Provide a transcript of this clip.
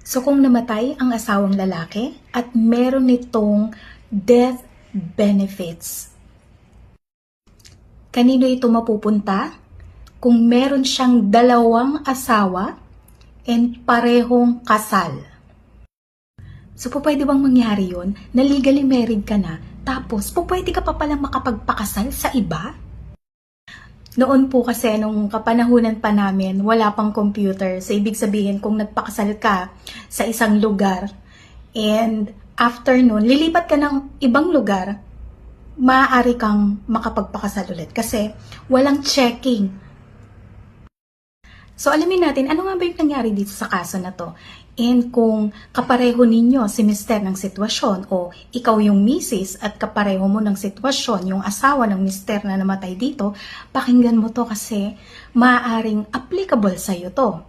So kung namatay ang asawang lalaki at meron nitong death benefits, kanino ito mapupunta? Kung meron siyang dalawang asawa and parehong kasal. So pwede bang mangyari yun na legally married ka na tapos pwede ka pa palang makapagpakasal sa iba? Noon po kasi nung kapanahunan pa namin, wala pang computer. So ibig sabihin kung nagpakasal ka sa isang lugar and after nun, lilipat ka ng ibang lugar, maaari kang makapagpakasal ulit kasi walang checking. So alamin natin, ano nga ba yung nangyari dito sa kaso na to? And kung kapareho ninyo si mister ng sitwasyon o ikaw yung misis at kapareho mo ng sitwasyon, yung asawa ng mister na namatay dito, pakinggan mo to kasi maaaring applicable sa'yo to.